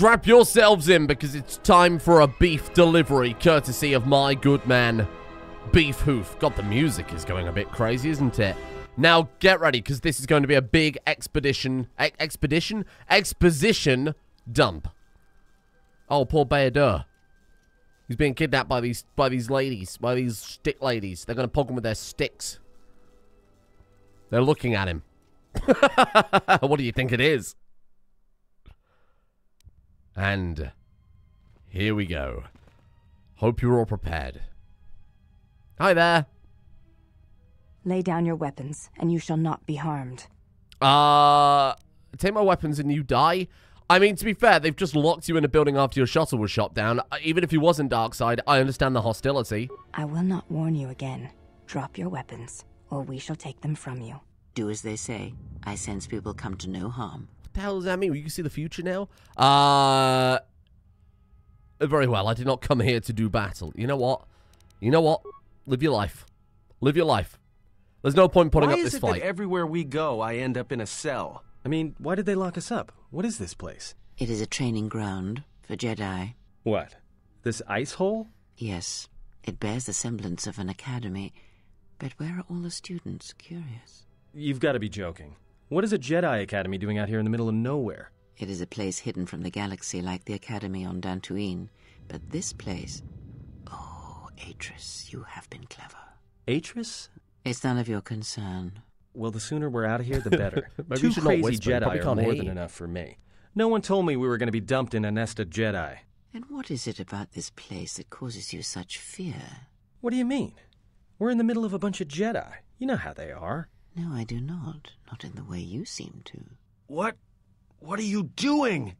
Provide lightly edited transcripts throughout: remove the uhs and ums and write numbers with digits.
Strap yourselves in because it's time for a beef delivery, courtesy of my good man, Beef Hoof. God, the music is going a bit crazy, isn't it? Now, get ready, because this is going to be a big exposition dump. Oh, poor Bayador. He's being kidnapped by these ladies, by these stick ladies. They're going to poke him with their sticks. They're looking at him. What do you think it is? And here we go. Hope you're all prepared. Hi there. Lay down your weapons, and you shall not be harmed. Take my weapons and you die? I mean, to be fair, they've just locked you in a building after your shuttle was shot down. Even if you wasn't Darkseid, I understand the hostility. I will not warn you again. Drop your weapons, or we shall take them from you. Do as they say. I sense people come to no harm. What the hell does that mean? You can see the future now? Very well. I did not come here to do battle. You know what? Live your life. Live your life. There's no point putting up this fight. Why is it that everywhere we go, I end up in a cell? I mean, why did they lock us up? What is this place? It is a training ground for Jedi. What? This ice hole? Yes. It bears the semblance of an academy. But where are all the students? Curious. You've got to be joking. What is a Jedi Academy doing out here in the middle of nowhere? It is a place hidden from the galaxy like the Academy on Dantooine. But this place... Oh, Atris, you have been clever. Atris? It's none of your concern. Well, the sooner we're out of here, the better. Maybe Two should not crazy whisper. Jedi are more than enough for me. No one told me we were going to be dumped in a nest of Jedi. And what is it about this place that causes you such fear? What do you mean? We're in the middle of a bunch of Jedi. You know how they are. No, I do not. Not in the way you seem to. What are you doing?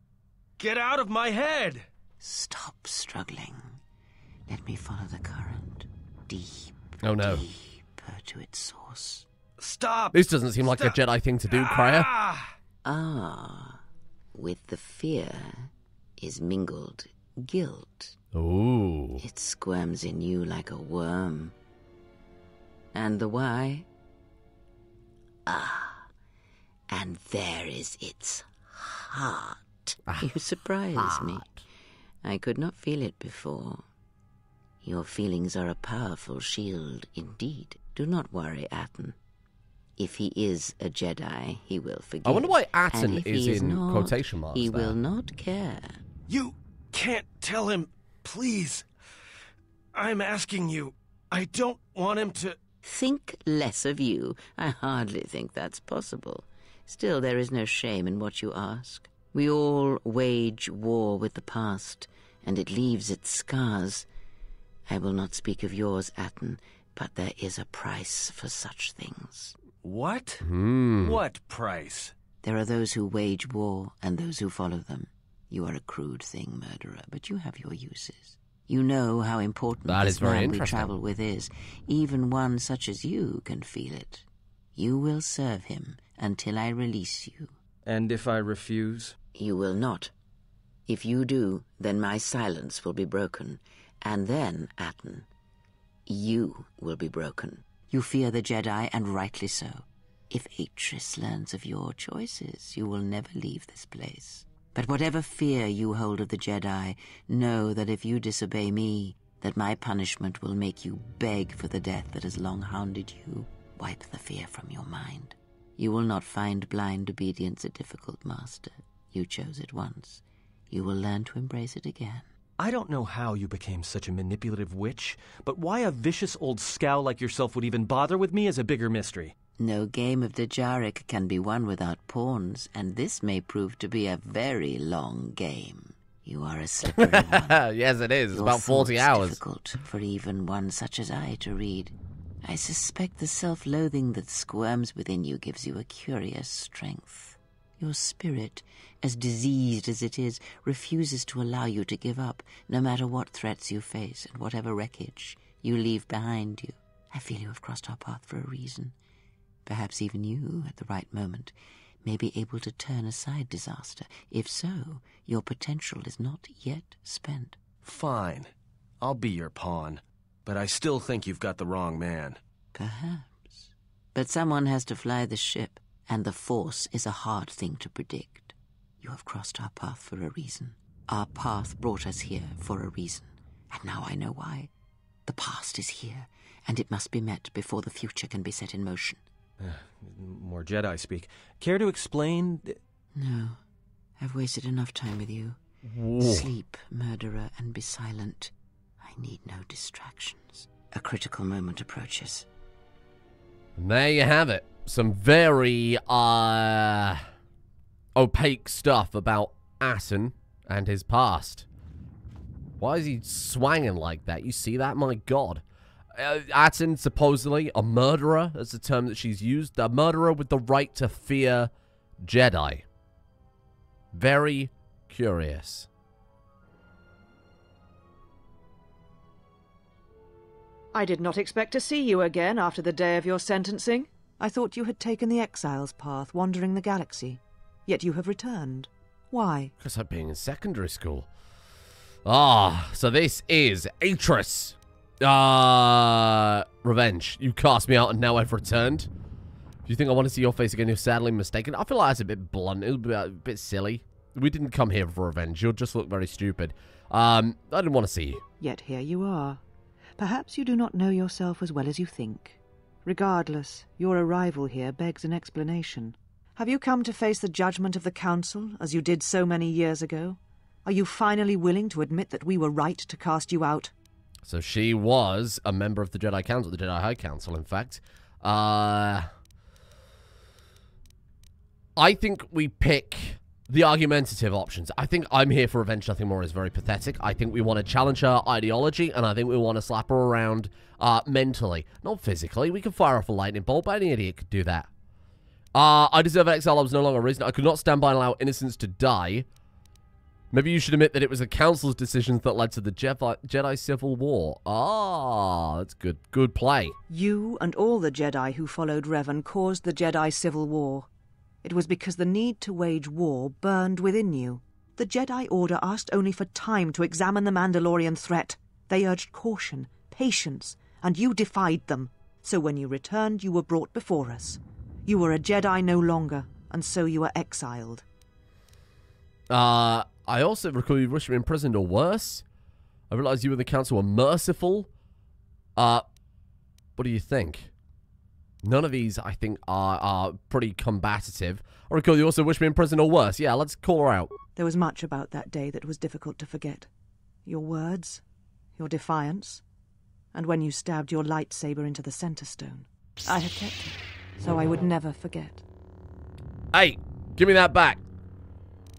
Get out of my head! Stop struggling. Let me follow the current. Deep. Oh no. Deeper to its source. Stop! This doesn't seem like a Jedi thing to do, Cryer. With the fear is mingled guilt. Ooh. It squirms in you like a worm. And the why? And there is its heart. You surprise me. I could not feel it before. Your feelings are a powerful shield indeed. Do not worry, Atten. If he is a Jedi, he will forgive. I wonder why Atten And if is he in not, quotation marks He there. will not care. You can't tell him, please. I'm asking you. I don't want him to... Think less of you. I hardly think that's possible. Still, there is no shame in what you ask. We all wage war with the past, and it leaves its scars. I will not speak of yours, Atten, but there is a price for such things. What? Hmm. What price? There are those who wage war and those who follow them. You are a crude thing, murderer, but you have your uses. You know how important That this is very man we interesting. travel with is. Even one such as you can feel it. You will serve him until I release you. And if I refuse? You will not. If you do, then my silence will be broken. And then, Atten, you will be broken. You fear the Jedi, and rightly so. If Atris learns of your choices, you will never leave this place. But whatever fear you hold of the Jedi, know that if you disobey me, that my punishment will make you beg for the death that has long hounded you. Wipe the fear from your mind. You will not find blind obedience a difficult master. You chose it once. You will learn to embrace it again. I don't know how you became such a manipulative witch, but why a vicious old scow like yourself would even bother with me is a bigger mystery. No game of Dejaric can be won without pawns, and this may prove to be a very long game. You are a slippery one. Yes, it is. It's Your about 40 thoughts hours. difficult for even one such as I to read. I suspect the self-loathing that squirms within you gives you a curious strength. Your spirit, as diseased as it is, refuses to allow you to give up, no matter what threats you face and whatever wreckage you leave behind you. I feel you have crossed our path for a reason. Perhaps even you, at the right moment, may be able to turn aside disaster. If so, your potential is not yet spent. Fine. I'll be your pawn. But I still think you've got the wrong man. Perhaps. But someone has to fly the ship, and the Force is a hard thing to predict. You have crossed our path for a reason. Our path brought us here for a reason, and now I know why. The past is here, and it must be met before the future can be set in motion. More Jedi speak. Care to explain? No. I've wasted enough time with you. Whoa. Sleep, murderer, and be silent. I need no distractions. A critical moment approaches. And there you have it. Some very, opaque stuff about Atten and his past. Why is he swanging like that? You see that? My God. Atten, supposedly a murderer, that's the term that she's used. A murderer with the right to fear Jedi. Very curious. I did not expect to see you again after the day of your sentencing. I thought you had taken the exile's path, wandering the galaxy. Yet you have returned. Why? Because I'm being in secondary school. Ah, so this is Atris. Revenge. You cast me out and now I've returned. If you think I want to see your face again, you're sadly mistaken. I feel like that's a bit blunt. It was a bit silly. We didn't come here for revenge. You'll just look very stupid. I didn't want to see you. Yet here you are. Perhaps you do not know yourself as well as you think. Regardless, your arrival here begs an explanation. Have you come to face the judgment of the Council, as you did so many years ago? Are you finally willing to admit that we were right to cast you out? So she was a member of the Jedi Council, the Jedi High Council, in fact. I think we pick the argumentative options. I think I'm here for revenge, nothing more is very pathetic. I think we want to challenge her ideology, and I think we want to slap her around mentally. Not physically. We can fire off a lightning bolt, but any idiot could do that. I deserve exile. I was no longer a reason. I could not stand by and allow innocents to die. Maybe you should admit that it was the Council's decisions that led to the Jedi Civil War. Ah, that's good. Good play. You and all the Jedi who followed Revan caused the Jedi Civil War. It was because the need to wage war burned within you. The Jedi Order asked only for time to examine the Mandalorian threat. They urged caution, patience, and you defied them. So when you returned, you were brought before us. You were a Jedi no longer, and so you were exiled. I also recall you wished me imprisoned or worse. I realized you and the Council were merciful. What do you think? None of these, I think, are pretty combative. I recall you also wished me imprisoned or worse. Yeah, let's call her out. There was much about that day that was difficult to forget. Your words, your defiance, and when you stabbed your lightsaber into the center stone. I have kept it, so I would never forget. Hey, give me that back.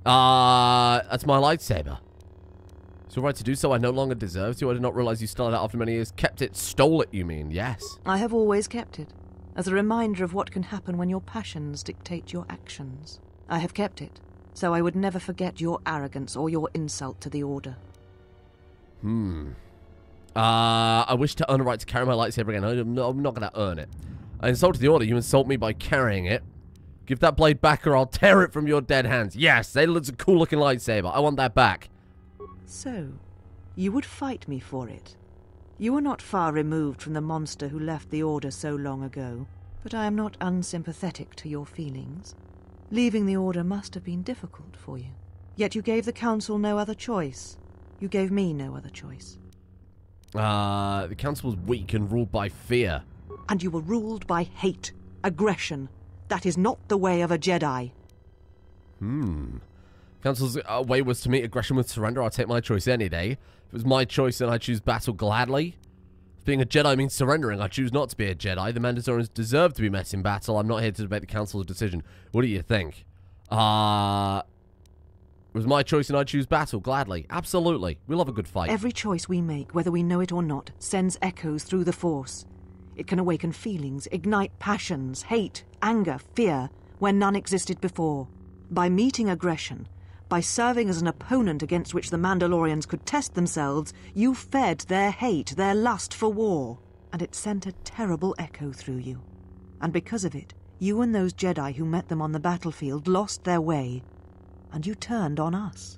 That's my lightsaber. It's your right to do so. I no longer deserve to. I did not realize you stole it after many years. Kept it, stole it, you mean? Yes. I have always kept it, as a reminder of what can happen when your passions dictate your actions. I have kept it, so I would never forget your arrogance or your insult to the Order. I wish to earn a right to carry my lightsaber again. I'm not going to earn it. I insulted the Order. You insult me by carrying it. Give that blade back or I'll tear it from your dead hands. Yes, it's a cool-looking lightsaber. I want that back. So, you would fight me for it. You are not far removed from the monster who left the Order so long ago, but I am not unsympathetic to your feelings. Leaving the Order must have been difficult for you. Yet you gave the Council no other choice. You gave me no other choice. The Council was weak and ruled by fear. And you were ruled by hate, aggression. That is not the way of a Jedi. Council's way was to meet aggression with surrender. I'll take my choice any day. If it was my choice, then I choose battle gladly. If being a Jedi means surrendering, I choose not to be a Jedi. The Mandalorians deserve to be met in battle. I'm not here to debate the Council's decision. What do you think? It was my choice and I choose battle gladly. Absolutely. We love a good fight. Every choice we make, whether we know it or not, sends echoes through the Force. It can awaken feelings, ignite passions, hate, anger, fear, where none existed before. By meeting aggression, by serving as an opponent against which the Mandalorians could test themselves, you fed their hate, their lust for war. And it sent a terrible echo through you. And because of it, you and those Jedi who met them on the battlefield lost their way. And you turned on us.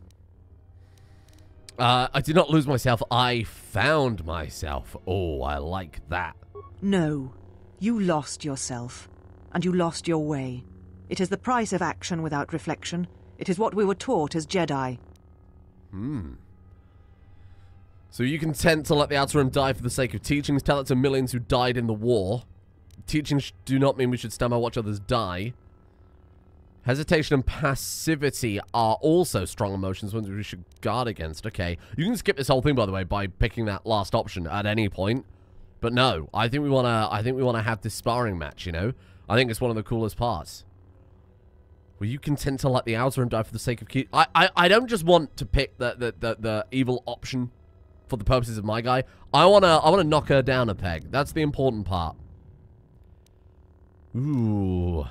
I did not lose myself. I found myself. Oh, I like that. No, you lost yourself, and you lost your way. It is the price of action without reflection. It is what we were taught as Jedi. So you content to let the Outer Rim die for the sake of teachings? Tell it to millions who died in the war. Teachings do not mean we should stand by and watch others die. Hesitation and passivity are also strong emotions, ones we should guard against. Okay. You can skip this whole thing, by the way, by picking that last option at any point. But no, I think we wanna have this sparring match, you know? I think it's one of the coolest parts. Were you content to let the Outer Rim die for the sake of keep? I don't just want to pick the evil option for the purposes of my guy. I wanna knock her down a peg. That's the important part. Ooh.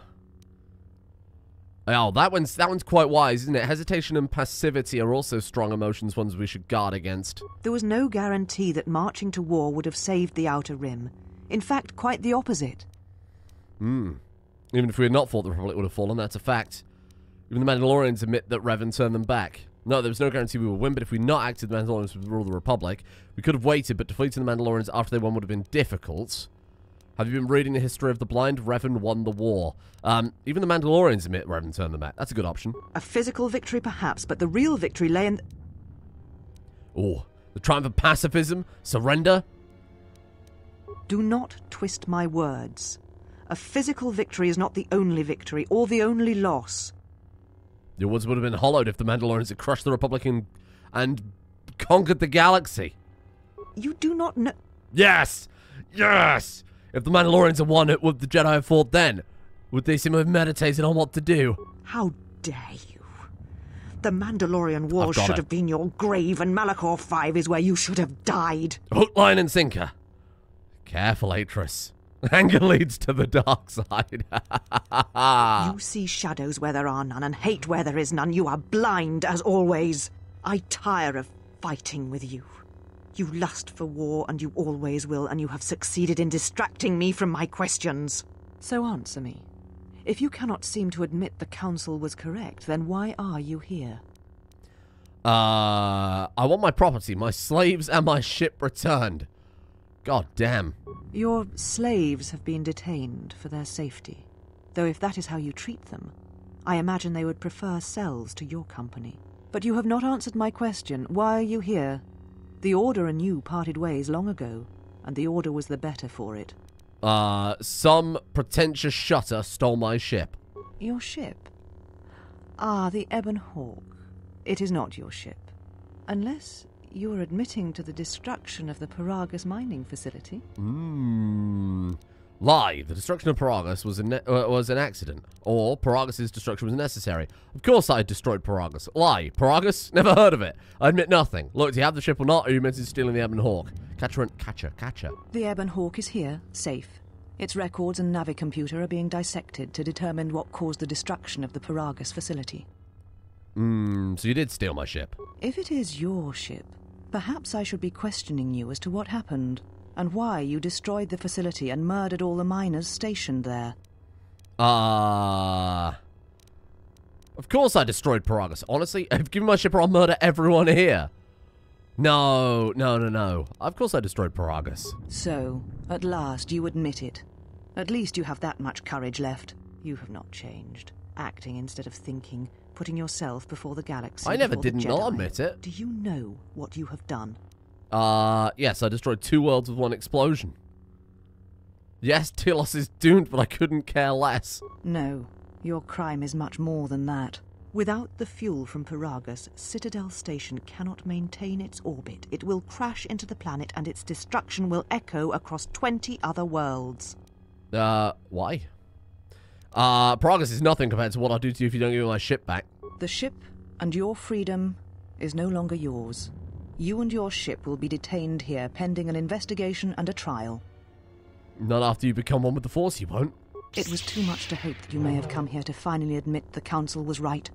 Oh, that one's quite wise, isn't it? Hesitation and passivity are also strong emotions, ones we should guard against. There was no guarantee that marching to war would have saved the Outer Rim. In fact, quite the opposite. Even if we had not fought, the Republic would have fallen. That's a fact. Even the Mandalorians admit that Revan turned them back. No, there was no guarantee we would win, but if we'd not acted, the Mandalorians would rule the Republic. We could have waited, but defeating the Mandalorians after they won would have been difficult. Have you been reading the history of the blind? Revan won the war. Even the Mandalorians admit Revan turned them back. That's a good option. A physical victory, perhaps, but the real victory lay in... Oh, the triumph of pacifism? Surrender? Do not twist my words. A physical victory is not the only victory, or the only loss. Your words would have been hollowed if the Mandalorians had crushed the Republic and conquered the galaxy. You do not know... Yes! Yes! If the Mandalorians had won it, would the Jedi have fought then? Would they seem to have meditated on what to do? How dare you? The Mandalorian Wars should have been your grave, and Malachor 5 is where you should have died. Hook, line, and sinker. Careful, Atris. Anger leads to the dark side. You see shadows where there are none, and hate where there is none. You are blind, as always. I tire of fighting with you. You lust for war, and you always will, and you have succeeded in distracting me from my questions. So answer me. If you cannot seem to admit the Council was correct, then why are you here? I want my property, my slaves, and my ship returned. God damn. Your slaves have been detained for their safety. Though if that is how you treat them, I imagine they would prefer cells to your company. But you have not answered my question. Why are you here? The Order and you parted ways long ago, and the Order was the better for it. Some pretentious shutter stole my ship. Your ship? Ah, the Ebon Hawk. It is not your ship. Unless you are admitting to the destruction of the Paragus mining facility. Lie. The destruction of Paragus was an accident. Or Paragus' destruction was necessary. Of course I destroyed Paragus. Lie. Paragus? Never heard of it. I admit nothing. Look, do you have the ship or not, or are you meant to stealing the Ebon Hawk? Catcher. The Ebon Hawk is here, safe. Its records and navicomputer are being dissected to determine what caused the destruction of the Paragus facility. So you did steal my ship. If it is your ship, perhaps I should be questioning you as to what happened, and why you destroyed the facility and murdered all the miners stationed there. Of course I destroyed Paragus. Honestly, I've given my ship or I'll murder everyone here. No. Of course I destroyed Paragus. So, at last you admit it. At least you have that much courage left. You have not changed. Acting instead of thinking, putting yourself before the galaxy. I never did not admit it. Do you know what you have done? Yes, I destroyed 2 worlds with 1 explosion. Yes, Telos is doomed, but I couldn't care less. No, your crime is much more than that. Without the fuel from Paragus, Citadel Station cannot maintain its orbit. It will crash into the planet, and its destruction will echo across 20 other worlds. Why? Paragus is nothing compared to what I'll do to you if you don't give me my ship back. The ship and your freedom is no longer yours. You and your ship will be detained here pending an investigation and a trial. Not after you become one with the Force, you won't. It was too much to hope that you may have come here to finally admit the Council was right.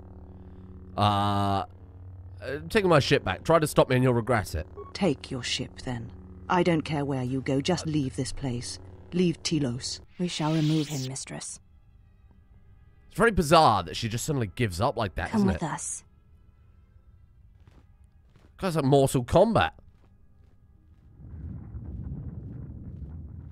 Taking my ship back. Try to stop me and you'll regret it. Take your ship, then. I don't care where you go, just leave this place. Leave Telos. We shall remove him, mistress. It's very bizarre that she just suddenly gives up like that, Come isn't with it? us. That's like Mortal Kombat.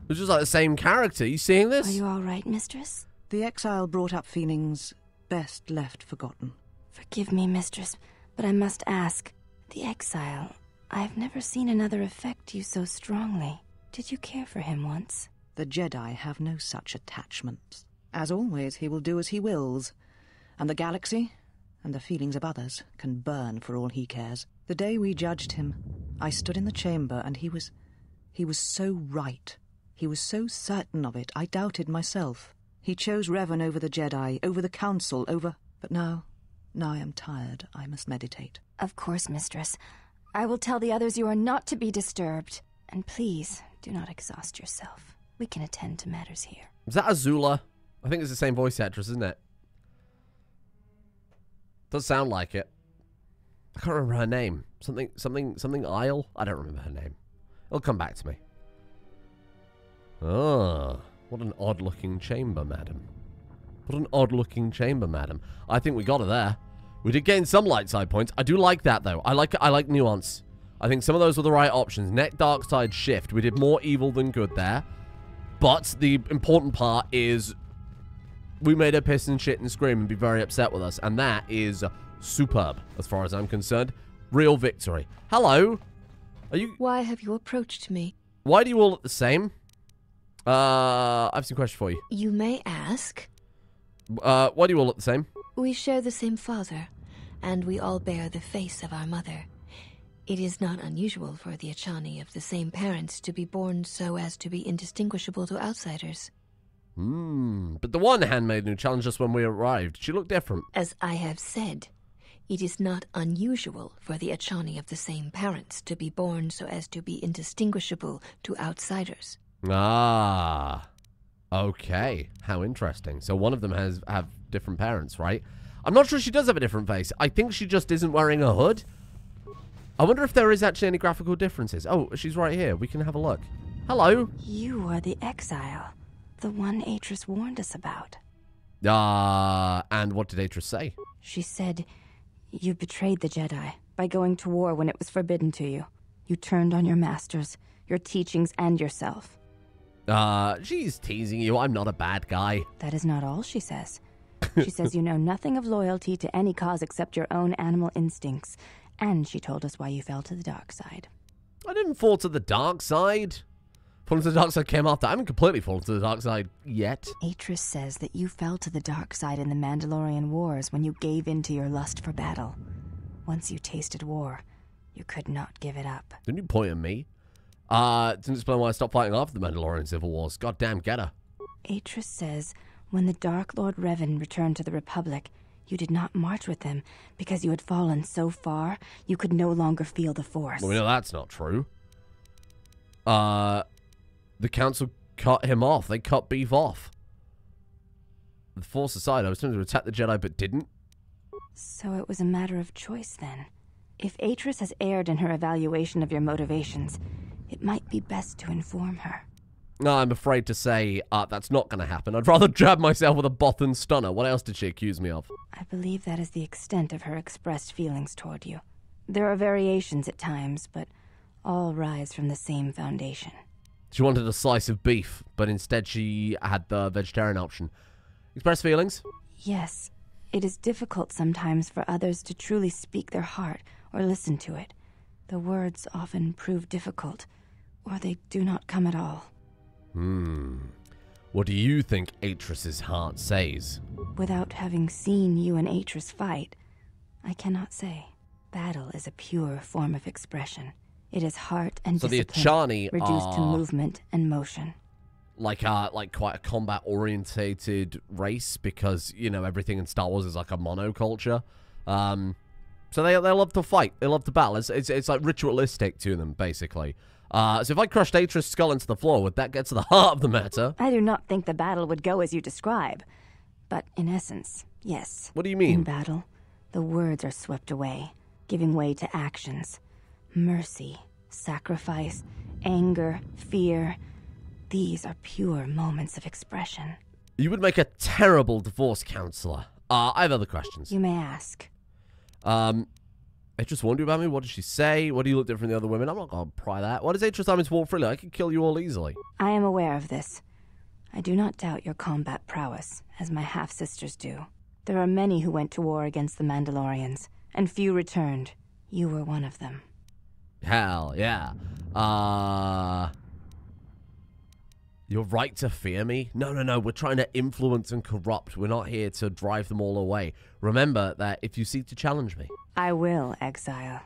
It's just like the same character. You seeing this? Are you all right, mistress? The exile brought up feelings best left forgotten. Forgive me, mistress, but I must ask. The exile. I've never seen another affect you so strongly. Did you care for him once? The Jedi have no such attachments. As always, he will do as he wills. And the galaxy, and the feelings of others, can burn for all he cares. The day we judged him, I stood in the chamber, and he was so right. He was so certain of it, I doubted myself. He chose Revan over the Jedi, over the Council, over... But now I am tired. I must meditate. Of course, mistress. I will tell the others you are not to be disturbed. And please, do not exhaust yourself. We can attend to matters here. Is that Azula? I think it's the same voice actress, isn't it? Does sound like it. I can't remember her name. Something Isle? I don't remember her name. It'll come back to me. Ah, what an odd-looking chamber, madam. What an odd-looking chamber, madam. I think we got her there. We did gain some light side points. I do like that, though. I like nuance. I think some of those were the right options. Net dark side shift. We did more evil than good there. But the important part is we made her piss and shit and scream and be very upset with us. And that is superb, as far as I'm concerned. Real victory. Hello. Are you... Why have you approached me? Why do you all look the same? I have some questions for you. You may ask. Why do you all look the same? We share the same father, and we all bear the face of our mother. It is not unusual for the Achani of the same parents to be born so as to be indistinguishable to outsiders. But the one handmaiden who challenged us when we arrived, she looked different. As I have said, it is not unusual for the Achani of the same parents to be born so as to be indistinguishable to outsiders. Ah, okay. How interesting. So one of them have different parents, right? I'm not sure she does have a different face. I think she just isn't wearing a hood. I wonder if there is actually any graphical differences. Oh, she's right here. We can have a look. Hello. You are the exile. The one Atris warned us about. And what did Atris say? She said, you betrayed the Jedi by going to war when it was forbidden to you. You turned on your masters, your teachings, and yourself. She's teasing you. I'm not a bad guy. That is not all she says. She says you know nothing of loyalty to any cause except your own animal instincts. And she told us why you fell to the dark side. I didn't fall to the dark side. Falling to the dark side came after. I haven't completely fallen to the dark side yet. Atris says that you fell to the dark side in the Mandalorian Wars when you gave in to your lust for battle. Once you tasted war, you could not give it up. Didn't you point at me? Didn't explain why I stopped fighting after the Mandalorian Civil Wars. Goddamn, get her. Atris says when the Dark Lord Revan returned to the Republic, you did not march with him because you had fallen so far you could no longer feel the Force. Well, we know that's not true. The Council cut him off. They cut Beef off. The Force aside, I was tempted to attack the Jedi but didn't. So it was a matter of choice then. If Atris has erred in her evaluation of your motivations, it might be best to inform her. No, I'm afraid to say that's not going to happen. I'd rather jab myself with a Bothan stunner. What else did she accuse me of? I believe that is the extent of her expressed feelings toward you. There are variations at times, but all rise from the same foundation. She wanted a slice of beef, but instead she had the vegetarian option. Express feelings? Yes. It is difficult sometimes for others to truly speak their heart or listen to it. The words often prove difficult, or they do not come at all. What do you think Atris's heart says? Without having seen you and Atris fight, I cannot say. Battle is a pure form of expression. It is heart and so discipline the Achani reduced to movement and motion. Like quite a combat-orientated race because, you know, everything in Star Wars is like a monoculture. So they love to fight. They love to battle. It's like ritualistic to them, basically. So if I crushed Atris' skull into the floor, would that get to the heart of the matter? I do not think the battle would go as you describe. But in essence, yes. What do you mean? In battle, the words are swept away, giving way to actions. Mercy, sacrifice, anger, fear. These are pure moments of expression. You would make a terrible divorce counselor. I have other questions. You may ask. Atris warned you about me? What did she say? What do you look different than the other women? I'm not going to pry that. What does Atris time to walk freely? I could kill you all easily. I am aware of this. I do not doubt your combat prowess, as my half-sisters do. There are many who went to war against the Mandalorians, and few returned. You were one of them. Hell yeah. You're right to fear me? No. We're trying to influence and corrupt. We're not here to drive them all away. Remember that if you seek to challenge me. I will, Exile.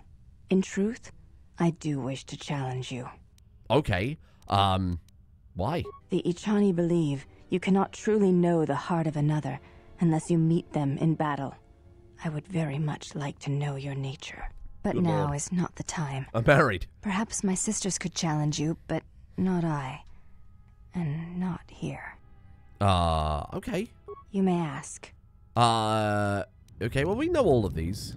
In truth, I do wish to challenge you. Okay. Why? The Ichani believe you cannot truly know the heart of another unless you meet them in battle. I would very much like to know your nature. But Good now Lord. is not the time. I'm married. Perhaps my sisters could challenge you, but not I. And not here. Okay. You may ask. Okay, well, we know all of these.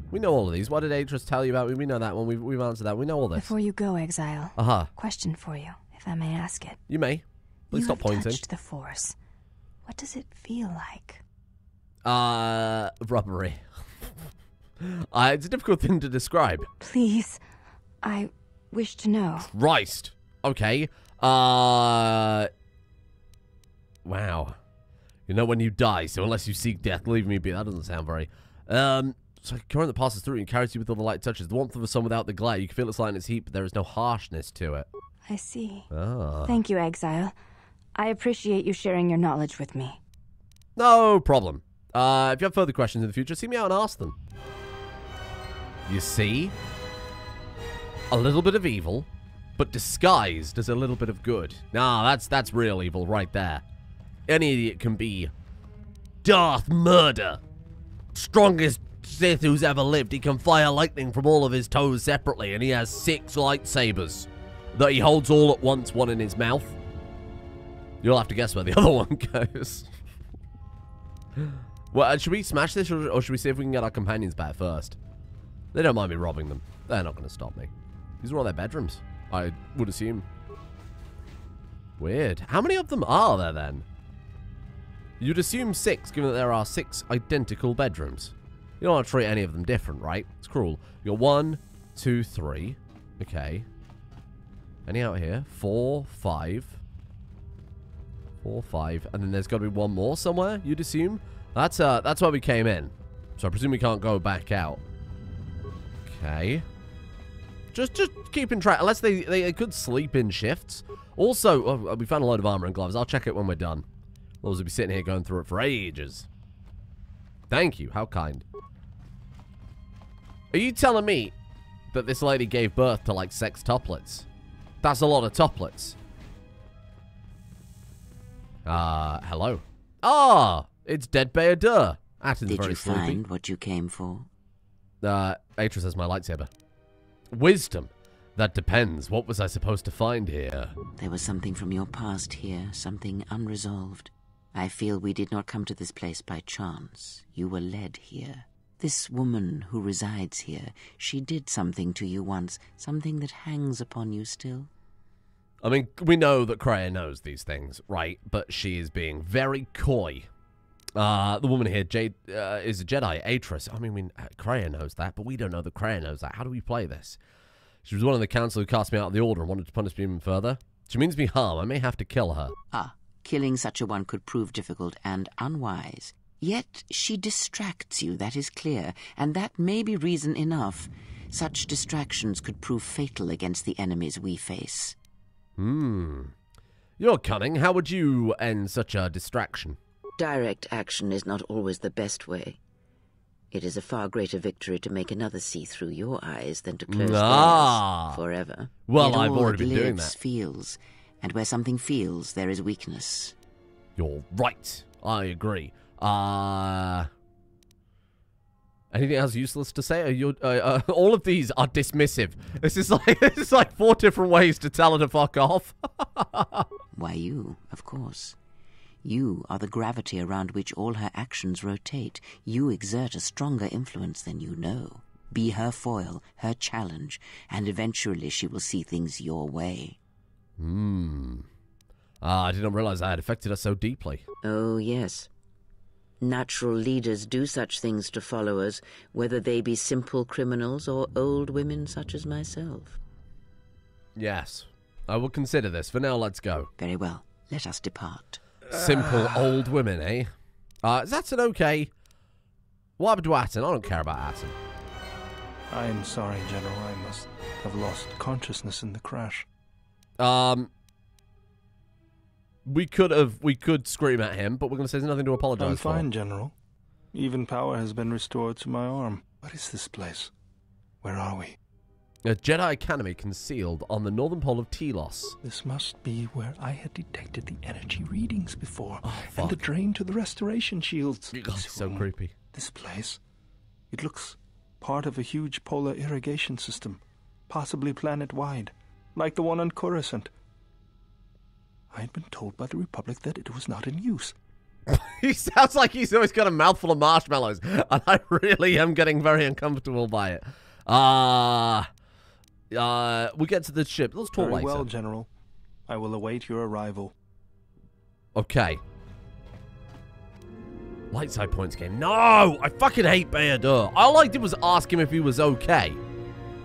What did Atris tell you about me? We know that one. We've answered that. We know all this. Before you go, Exile. Question for you, if I may ask it. You may. Please stop pointing. You have touched the Force. What does it feel like? Rubbery. It's a difficult thing to describe. Please, I wish to know. Christ. Okay. Wow. You know when you die, so unless you seek death, leave me be. That doesn't sound very... So a current that passes through and carries you with all the light touches. The warmth of the sun without the glare. You can feel its light in its heat, but there is no harshness to it. I see. Ah. Thank you, Exile. I appreciate you sharing your knowledge with me. No problem. If you have further questions in the future, see me out and ask them. You see? A little bit of evil, but disguised as a little bit of good. Nah, that's real evil right there. Any idiot can be Darth Murder. Strongest Sith who's ever lived. He can fire lightning from all of his toes separately, and he has 6 lightsabers that he holds all at once, one in his mouth. You'll have to guess where the other one goes. Well, should we smash this, or should we see if we can get our companions back first? They don't mind me robbing them. They're not going to stop me. These are all their bedrooms, I would assume. Weird. How many of them are there, then? You'd assume 6, given that there are 6 identical bedrooms. You don't want to treat any of them different, right? It's cruel. You got 1, 2, 3. Okay. Any out here? 4, 5. 4, 5. And then there's got to be one more somewhere, you'd assume? That's where we came in. So I presume we can't go back out. Okay. Just keeping track. Unless they could sleep in shifts. Also, we found a load of armor and gloves. I'll check it when we're done. Otherwise, we'll be sitting here going through it for ages. Thank you. How kind. Are you telling me that this lady gave birth to, like, 6 tuplets? That's a lot of tuplets. Hello. Ah, it's Dead Bayador. Atten's Did very you sleepy. find what you came for? Atris has my lightsaber. Wisdom. That depends. What was I supposed to find here? There was something from your past here, something unresolved. I feel we did not come to this place by chance. You were led here. This woman who resides here, she did something to you once, something that hangs upon you still. I mean, we know that Kreia knows these things, right? But she is being very coy. The woman here, Jade, is a Jedi, Atris. I mean, Kreia knows that, but we don't know that Kreia knows that. How do we play this? She was one of the council who cast me out of the order and wanted to punish me even further. She means me harm. I may have to kill her. Killing such a one could prove difficult and unwise. Yet she distracts you, that is clear, and that may be reason enough. Such distractions could prove fatal against the enemies we face. You're cunning. How would you end such a distraction? Direct action is not always the best way. It is a far greater victory to make another see through your eyes than to close theirs forever. Well, Yet I've all already that been doing lives that. feels, and where something feels, there is weakness. You're right. I agree. Anything else useless to say? Are you, all of these are dismissive. This is like 4 different ways to tell her to fuck off. Why you, of course. You are the gravity around which all her actions rotate. You exert a stronger influence than you know. Be her foil, her challenge, and eventually she will see things your way. I did not realize I had affected her so deeply. Oh, yes. Natural leaders do such things to followers, whether they be simple criminals or old women such as myself. Yes. I will consider this. For now, let's go. Very well. Let us depart. Simple old women, eh? Is Atten okay? What happened to Atten? I don't care about Atten. I am sorry, General. I must have lost consciousness in the crash. We could scream at him, but we're going to say there's nothing to apologize for. I'm fine, General. Even power has been restored to my arm. What is this place? Where are we? A Jedi Academy concealed on the northern pole of Telos. This must be where I had detected the energy readings before. Oh, fuck. And the drain to the restoration shields. God, it's so creepy. This place. It looks part of a huge polar irrigation system. Possibly planet-wide. Like the one on Coruscant. I had been told by the Republic that it was not in use. He sounds like he's always got a mouthful of marshmallows, and I really am getting very uncomfortable by it. We get to the ship. Let's talk Very later. well, General. I will await your arrival. Okay. Light side points game. No! I fucking hate Bayador. All I did was ask him if he was okay.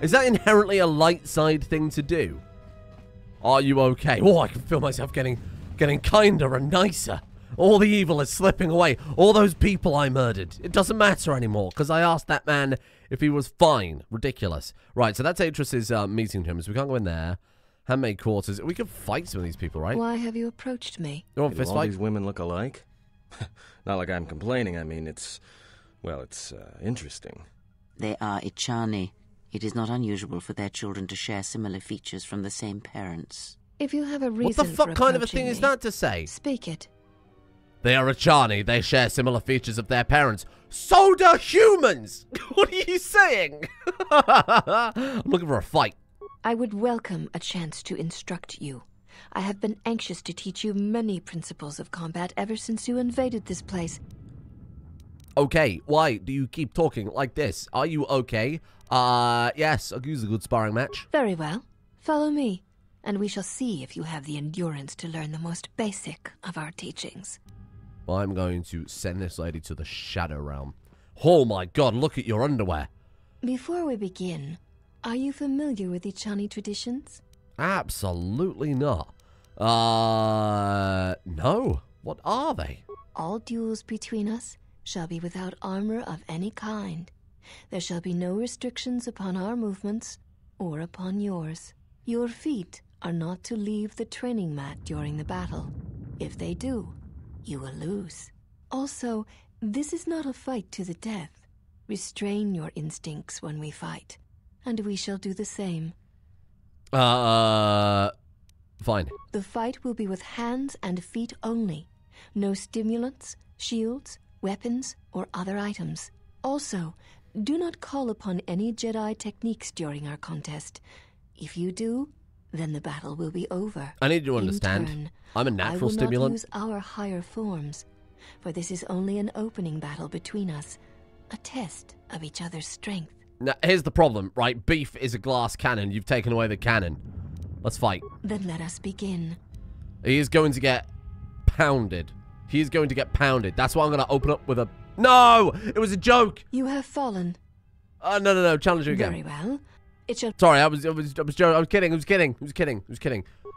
Is that inherently a light side thing to do? Are you okay? Oh, I can feel myself getting kinder and nicer. All the evil is slipping away. All those people I murdered. It doesn't matter anymore, because I asked that man if he was fine. Ridiculous. Right, so that's Atris's meeting room, so we can't go in there. Handmade quarters. We can fight some of these people, right? Why have you approached me? You want a Do fist all fight? these women look alike? Not like I'm complaining. I mean, it's interesting. They are Ichani. It is not unusual for their children to share similar features from the same parents. If you have a What reason the fuck for kind of a approaching thing is me, that to say? speak it. They are Achani. They share similar features of their parents. So do humans! What are you saying? I'm looking for a fight. I would welcome a chance to instruct you. I have been anxious to teach you many principles of combat ever since you invaded this place. Okay, why do you keep talking like this? Are you okay? Yes, I'll use a good sparring match. Very well. Follow me, and we shall see if you have the endurance to learn the most basic of our teachings. I'm going to send this lady to the Shadow Realm. Oh my god, look at your underwear. Before we begin, are you familiar with Ichani traditions? Absolutely not. No. What are they? All duels between us shall be without armor of any kind. There shall be no restrictions upon our movements or upon yours. Your feet are not to leave the training mat during the battle. If they do, you will lose. Also, this is not a fight to the death. Restrain your instincts when we fight, and we shall do the same. Fine. The fight will be with hands and feet only. No stimulants, shields, weapons, or other items. Also, do not call upon any Jedi techniques during our contest. If you do, then the battle will be over. I need you to In understand. turn, I'm a natural I will stimulant. not use our higher forms, for this is only an opening battle between us, a test of each other's strength. Now, here's the problem, right? Beef is a glass cannon. You've taken away the cannon. Let's fight. Then let us begin. He is going to get pounded. He is going to get pounded. That's why I'm going to open up with a... No! It was a joke! You have fallen. No. Challenge you again. Very well. It shall... Sorry, I was kidding.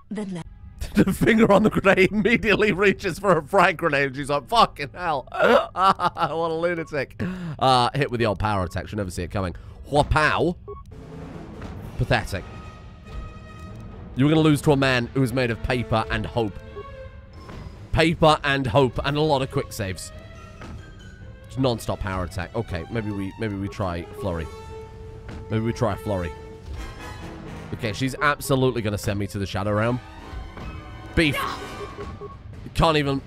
Then let... The finger on the grenade immediately reaches for a frag grenade. She's like, fucking hell. What a lunatic. Hit with the old power attack. She'll never see it coming. Wha-pow. Pathetic. You're going to lose to a man who is made of paper and hope. Paper and hope and a lot of quick saves. It's non-stop power attack. Okay, maybe we try Flurry. Maybe we try Flurry. Okay, she's absolutely going to send me to the Shadow Realm. Beef. Can't even...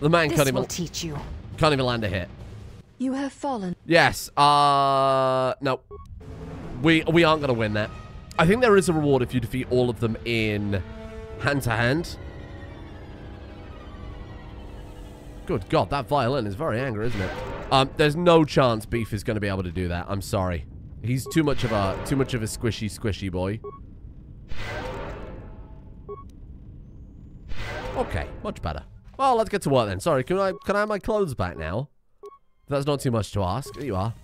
The man can't even... teach you. Can't even land a hit. You have fallen. Yes. No. We aren't going to win that. I think there is a reward if you defeat all of them in hand-to-hand. Good God, that violin is very angry, isn't it? There's no chance Beef is going to be able to do that. I'm sorry. He's too much of a squishy boy. Okay, much better. Well, let's get to work then. Sorry, can I have my clothes back now? That's not too much to ask. There you are.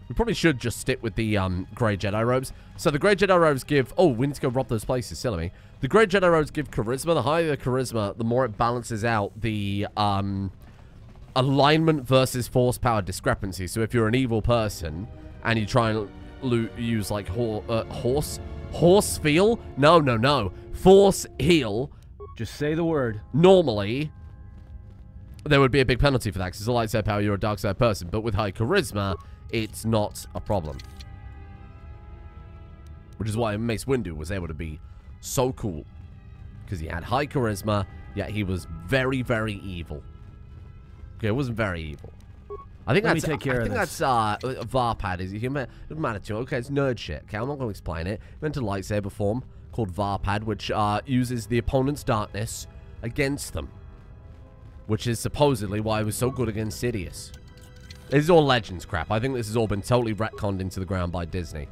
We probably should just stick with the grey Jedi robes. So the grey Jedi robes give... Oh, we need to go rob those places. Silly me. The grey Jedi robes give charisma. The higher the charisma, the more it balances out the alignment versus force power discrepancy. So if you're an evil person and you try and use like horse feel? No. Force heal. Just say the word. Normally, there would be a big penalty for that because it's a light side power, you're a dark side person. But with high charisma, it's not a problem. Which is why Mace Windu was able to be so cool. Because he had high charisma, yet he was very, very evil. Okay, it wasn't very evil. I think that's Varpad. Is he doesn't matter to you. Okay, it's nerd shit. Okay, I'm not going to explain it. Meant a lightsaber form called Varpad, which uses the opponent's darkness against them. Which is supposedly why he was so good against Sidious. This is all Legends crap. I think this has all been totally retconned into the ground by Disney.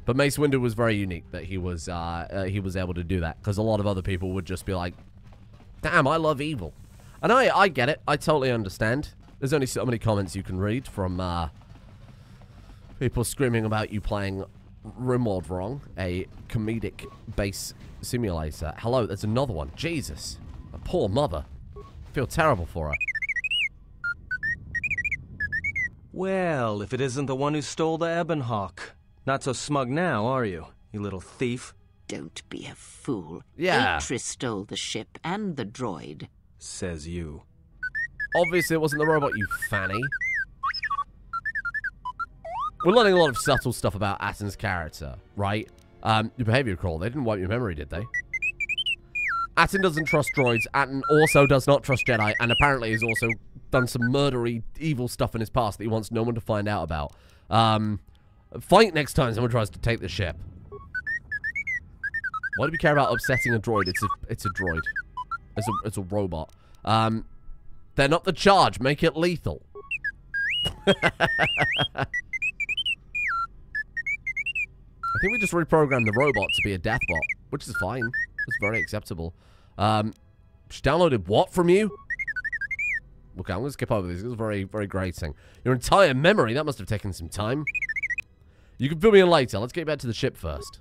But Mace Windu was very unique that he was able to do that. Because a lot of other people would just be like, damn, I love evil. And I get it. I totally understand. There's only so many comments you can read from people screaming about you playing RimWorld wrong. A comedic base simulator. Hello, there's another one. Jesus. A poor mother. I feel terrible for her. Well, if it isn't the one who stole the Ebonhawk. Not so smug now, are you little thief? Don't be a fool. Yeah. Atris stole the ship and the droid. Says you. Obviously, it wasn't the robot, you fanny. We're learning a lot of subtle stuff about Atton's character, right? Your behavior crawl. They didn't wipe your memory, did they? Atton doesn't trust droids. Atton also does not trust Jedi, and apparently has also done some murdery, evil stuff in his past that he wants no one to find out about. Fight next time someone tries to take the ship. Why do we care about upsetting a droid? It's a droid. It's a robot. They're not the charge. Make it lethal. I think we just reprogrammed the robot to be a death bot, which is fine. It's very acceptable. She downloaded what from you? Okay, I'm going to skip over this. It was very, very grating. Your entire memory? That must have taken some time. You can fill me in later. Let's get back to the ship first.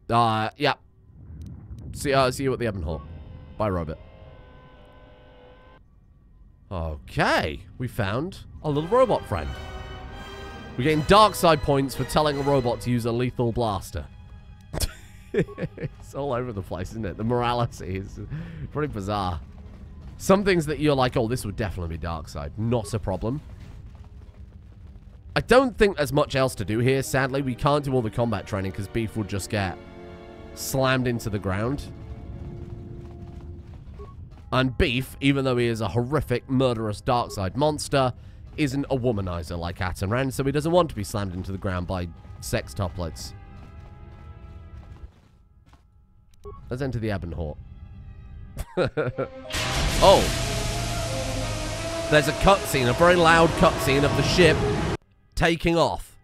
Yeah. See you at the Ebonhawk. Bye, Robert. Okay. We found a little robot friend. We gain dark side points for telling a robot to use a lethal blaster. It's all over the place, isn't it? The morality is pretty bizarre. Some things that you're like, oh, this would definitely be dark side. Not a problem. I don't think there's much else to do here. Sadly, we can't do all the combat training because Beef would just get slammed into the ground. And Beef, even though he is a horrific, murderous dark-side monster, isn't a womanizer like Atton Ren, so he doesn't want to be slammed into the ground by sextuplets. Let's enter the Ebonhawk. Oh. There's a cutscene, a very loud cutscene of the ship taking off.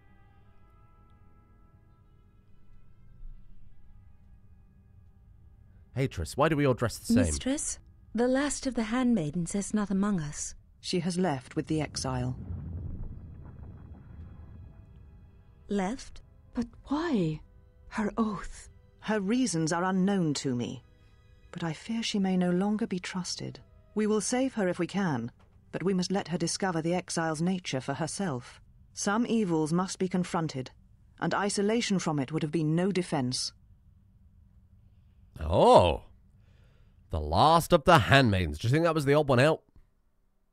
Hey, Triss, why do we all dress the same? Mistress, the last of the handmaidens is not among us. She has left with the exile. Left? But why? Her oath. Her reasons are unknown to me, but I fear she may no longer be trusted. We will save her if we can, but we must let her discover the exile's nature for herself. Some evils must be confronted, and isolation from it would have been no defense. Oh. The last of the handmaidens. Do you think that was the odd one out?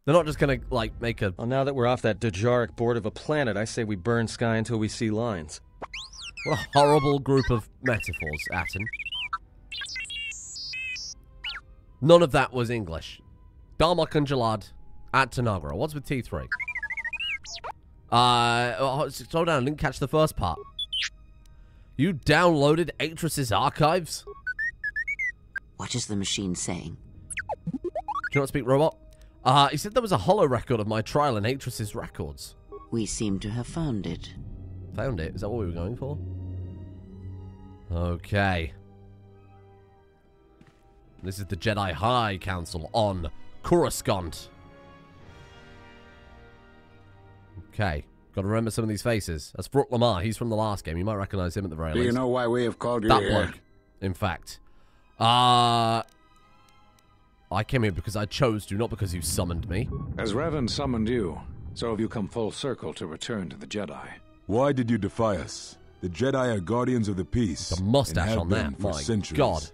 They're not just gonna, like, make a... Well, now that we're off that Dejaric board of a planet, I say we burn sky until we see lines. What a horrible group of metaphors, Atton. None of that was English. Darmok and Jalad at Tanagra. What's with T3? Slow down, I didn't catch the first part. You downloaded Atris's archives? What is the machine saying? Do you not speak robot? He said there was a holo record of my trial in Atris's records. We seem to have found it. Found it? Is that what we were going for? Okay. This is the Jedi High Council on Coruscant. Okay. Got to remember some of these faces. That's Brook Lamar. He's from the last game. You might recognize him at the very least. Do you know why we have called you that here? Bloke, in fact. I came here because I chose to, not because you summoned me. As Revan summoned you, So have you come full circle to return to the Jedi? Why did you defy us? The Jedi are guardians of the peace. The mustache and have on been that, for my centuries. God.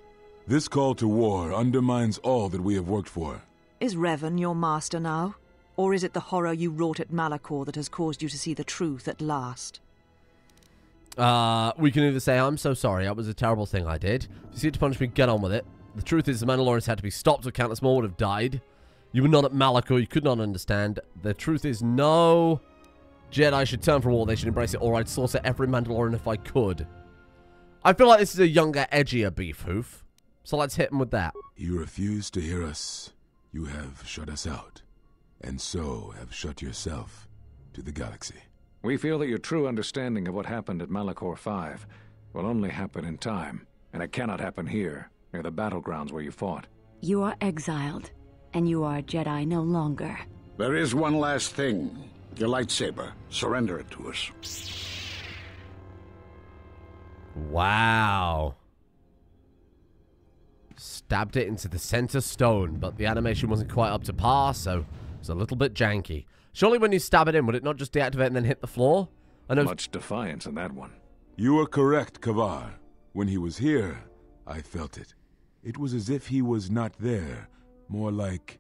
This call to war undermines all that we have worked for. Is Revan your master now? Or is it the horror you wrought at Malachor that has caused you to see the truth at last? We can either say, I'm so sorry, that was a terrible thing I did. If you see it to punish me, get on with it. The truth is the Mandalorians had to be stopped or countless more would have died. You were not at Malachor, you could not understand. The truth is no. Jedi should turn from war, they should embrace it, or I'd slaughter every Mandalorian if I could. I feel like this is a younger, edgier Beef Hoof. So let's hit him with that. You refuse to hear us. You have shut us out. And so have shut yourself to the galaxy. We feel that your true understanding of what happened at Malachor 5 will only happen in time, and it cannot happen here, near the battlegrounds where you fought. You are exiled, and you are a Jedi no longer. There is one last thing. Your lightsaber. Surrender it to us. Wow. Stabbed it into the center stone, but the animation wasn't quite up to par, so it's a little bit janky. Surely when you stab it in, would it not just deactivate and then hit the floor? I know. Much defiance in that one. You are correct, Kavar. When he was here, I felt it. It was as if he was not there, more like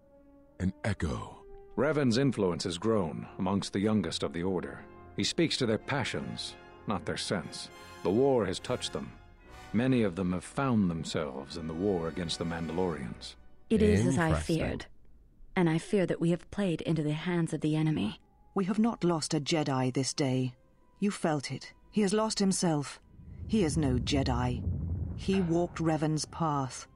an echo. Revan's influence has grown amongst the youngest of the Order. He speaks to their passions, not their sense. The war has touched them. Many of them have found themselves in the war against the Mandalorians. It is as I feared. And I fear that we have played into the hands of the enemy. We have not lost a Jedi this day. You felt it. He has lost himself. He is no Jedi. He walked Revan's path,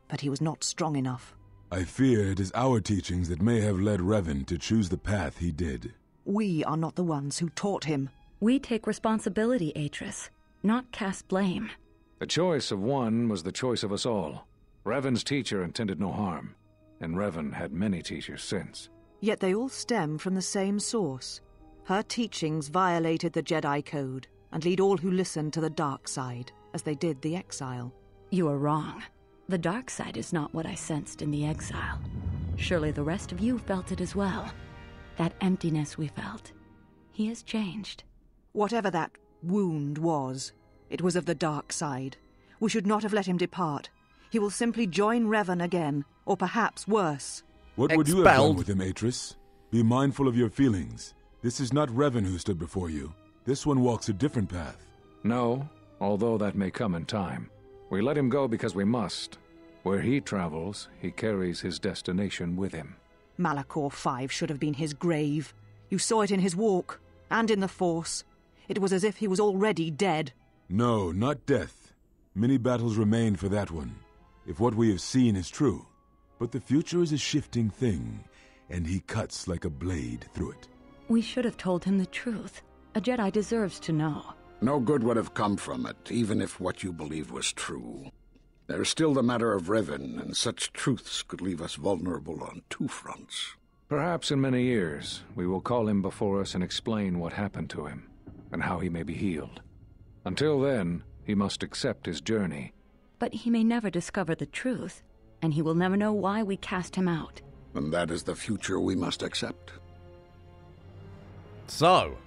but he was not strong enough. I fear it is our teachings that may have led Revan to choose the path he did. We are not the ones who taught him. We take responsibility, Atris, not cast blame. The choice of one was the choice of us all. Revan's teacher intended no harm, and Revan had many teachers since. Yet they all stem from the same source. Her teachings violated the Jedi Code and lead all who listen to the dark side, as they did the exile. You are wrong. The dark side is not what I sensed in the exile. Surely the rest of you felt it as well. That emptiness we felt. He has changed. Whatever that wound was, it was of the dark side. We should not have let him depart. He will simply join Revan again, or perhaps worse. What would you have done with him, Atris? Be mindful of your feelings. This is not Revan who stood before you. This one walks a different path. No, although that may come in time. We let him go because we must. Where he travels, he carries his destination with him. Malachor 5 should have been his grave. You saw it in his walk, and in the Force. It was as if he was already dead. No, not death. Many battles remain for that one, if what we have seen is true. But the future is a shifting thing, and he cuts like a blade through it. We should have told him the truth. A Jedi deserves to know. No good would have come from it, even if what you believed was true. There is still the matter of Revan, and such truths could leave us vulnerable on two fronts. Perhaps in many years, we will call him before us and explain what happened to him, and how he may be healed. Until then, he must accept his journey. But he may never discover the truth, and he will never know why we cast him out. And that is the future we must accept. So,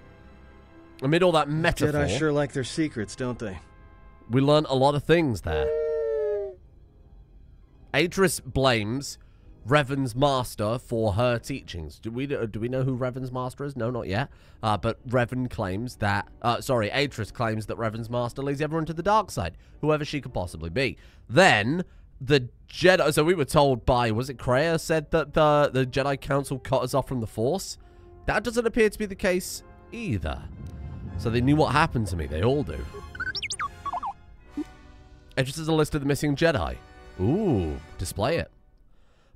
amid all that metaphor, Jedi sure like their secrets, don't they? we learn a lot of things there. Atris blames Revan's master for her teachings. Do we know who Revan's master is? No, not yet. But Revan claims that... Atris claims that Revan's master leads everyone to the dark side, whoever she could possibly be. Then, the Jedi... So we were told by... Was it Kreia said that the Jedi Council cut us off from the Force? That doesn't appear to be the case either. So they knew what happened to me. They all do. Atris is a list of the missing Jedi. Ooh, display it.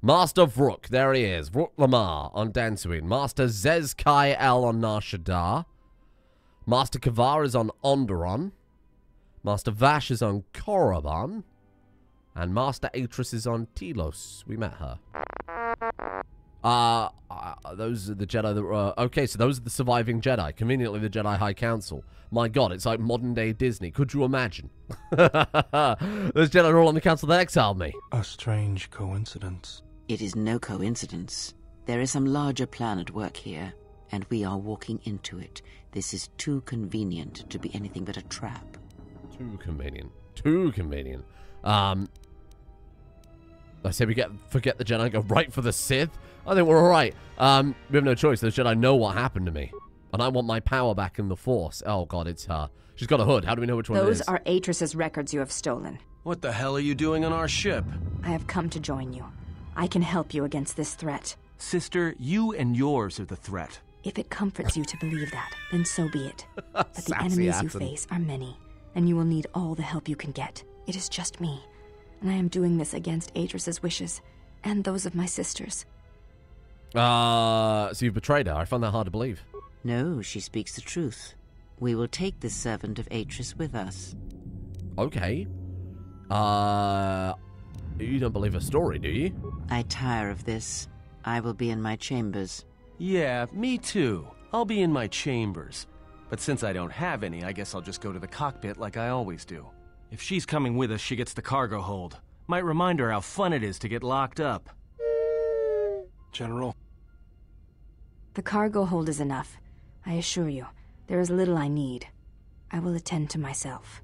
Master Vrook, there he is. Vrook Lamar on Dantooine. Master Zez Kai El on Nar Shaddaa. Master Kavar is on Onderon. Master Vash is on Korriban. And Master Atris is on Telos. We met her. Those are the Jedi that were... okay, so those are the surviving Jedi. Conveniently, the Jedi High Council. My god, it's like modern-day Disney. Could you imagine? Those Jedi are all on the council that exiled me. A strange coincidence. It is no coincidence. There is some larger plan at work here. and we are walking into it. This is too convenient to be anything but a trap. Too convenient. Too convenient. I say we forget the Jedi and go right for the Sith. I think we're all right. We have no choice. Those Jedi know what happened to me. And I want my power back in the Force. Oh, God, it's her. She's got a hood. How do we know which one it is? Those are Atris's records you have stolen. What the hell are you doing on our ship? I have come to join you. I can help you against this threat. Sister, you and yours are the threat. If it comforts you to believe that, then so be it. But the enemies you face are many, and you will need all the help you can get. It is just me, and I am doing this against Atris's wishes, and those of my sisters. So you've betrayed her. I find that hard to believe. No, she speaks the truth. We will take the servant of Atris with us. Okay. You don't believe her story, do you? I tire of this. I will be in my chambers. Yeah, me too. I'll be in my chambers. But since I don't have any, I guess I'll just go to the cockpit like I always do. If she's coming with us, she gets the cargo hold. Might remind her how fun it is to get locked up. General. The cargo hold is enough. I assure you, there is little I need. I will attend to myself.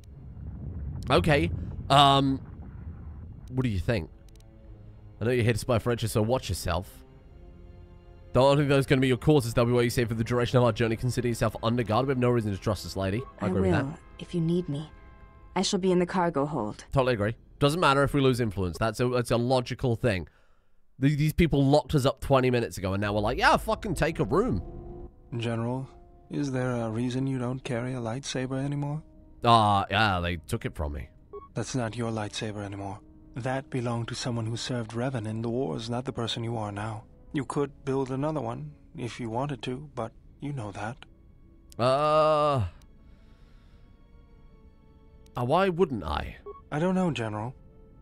Okay. What do you think? I know you're here to spy for Edgy, so watch yourself. Don't think those are going to be your courses. They'll be what you say for the duration of our journey. Consider yourself under guard. We have no reason to trust this lady. I agree with that. If you need me. I shall be in the cargo hold. Totally agree. Doesn't matter if we lose influence. That's a logical thing. These people locked us up 20 minutes ago, and now we're like, yeah, fucking take a room. General, is there a reason you don't carry a lightsaber anymore? Yeah, they took it from me. That's not your lightsaber anymore. That belonged to someone who served Revan in the wars, not the person you are now. You could build another one, if you wanted to, but you know that. Why wouldn't I? I don't know, General.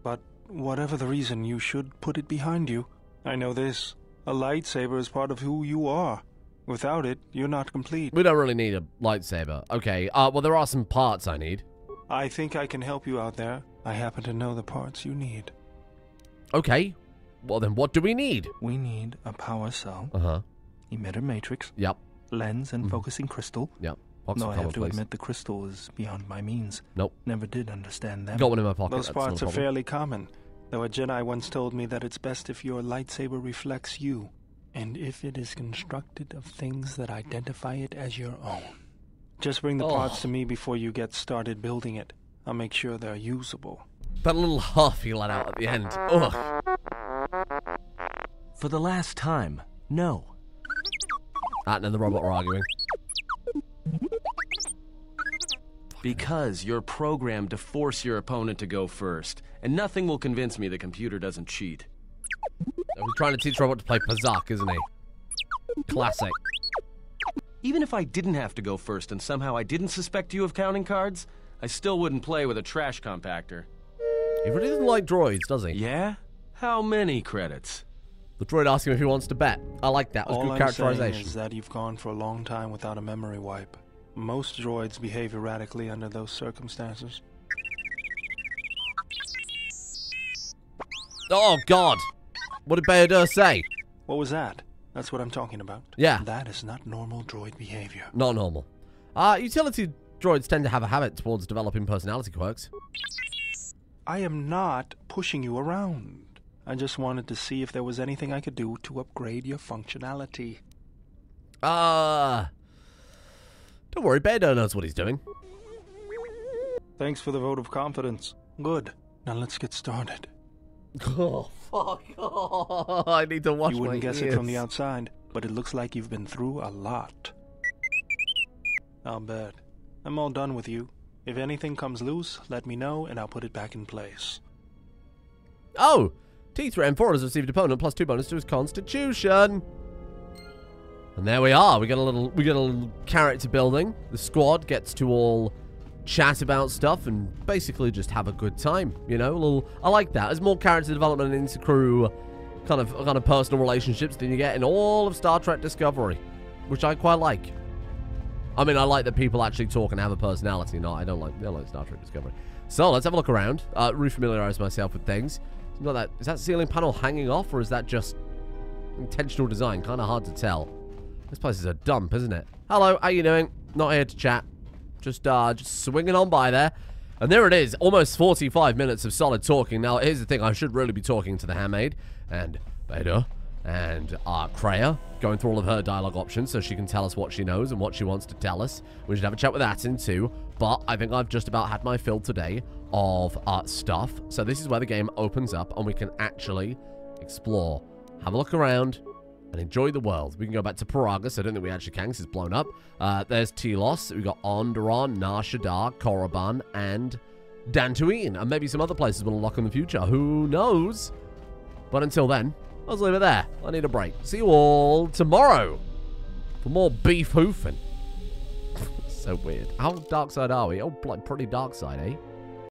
But whatever the reason, you should put it behind you. I know this. A lightsaber is part of who you are. Without it, you're not complete. We don't really need a lightsaber. Okay, well, there are some parts I need. I think I can help you out there. I happen to know the parts you need. Okay. Well, then what do we need? We need a power cell. Uh-huh. Emitter matrix. Yep. Lens and focusing crystal. Yep. No, I have to admit the crystal is beyond my means. Nope. Never did understand them. Got one in my pocket. Those parts are fairly common. Though a Jedi once told me that it's best if your lightsaber reflects you. And if it is constructed of things that identify it as your own. Just bring the parts to me before you get started building it. I'll make sure they're usable. That little huff he let out at the end. Ugh. For the last time, no. And then the robot are arguing. Because you're programmed to force your opponent to go first, and nothing will convince me the computer doesn't cheat. He's trying to teach robot to play Pazak, isn't he? Classic. Even if I didn't have to go first and somehow I didn't suspect you of counting cards, I still wouldn't play with a trash compactor. He really doesn't like droids, does he? Yeah? How many credits? The droid asks him if he wants to bet. I like that. It was good characterization. All I'm saying is that you've gone for a long time without a memory wipe. Most droids behave erratically under those circumstances. Oh, God. What did Bayodur say? What was that? That's what I'm talking about. Yeah. That is not normal droid behavior. Not normal. Utility droids tend to have a habit towards developing personality quirks. I am not pushing you around. I just wanted to see if there was anything I could do to upgrade your functionality. Don't worry, Bayodur knows what he's doing. Thanks for the vote of confidence. Good. Now let's get started. Oh, fuck. Oh, I need to watch my ears. You wouldn't guess it from the outside, but it looks like you've been through a lot. I'll bet. I'm all done with you. If anything comes loose, let me know and I'll put it back in place. Oh! T3M4 has received opponent +2 bonus to his constitution. And there we are. We get a little character building. The squad gets to all chat about stuff and basically just have a good time. You know, I like that. There's more character development into crew, kind of personal relationships than you get in all of Star Trek Discovery, which I quite like. I mean, I like that people actually talk and have a personality. No, I don't like Star Trek Discovery. So let's have a look around. Refamiliarize myself with things. Not that, is that ceiling panel hanging off, or is that just intentional design? Kind of hard to tell. This place is a dump, isn't it? Hello, how you doing? Not here to chat. Just swinging on by there. And there it is, almost 45 minutes of solid talking. Now, here's the thing, I should really be talking to the handmaid, and Beta, and Kreia, going through all of her dialogue options so she can tell us what she knows and what she wants to tell us. We should have a chat with Atin too, but I think I've just about had my fill today of stuff. So this is where the game opens up and we can actually explore, have a look around, and enjoy the world. We can go back to Paragus. I don't think we actually can because it's blown up. There's Telos. We've got Onderon, Nar Shaddaa, Korriban, and Dantooine. And maybe some other places will unlock in the future. Who knows? But until then, let's leave it there. I need a break. See you all tomorrow for more Beef Hoofing. So weird. How dark side are we? Oh, like pretty dark side, eh?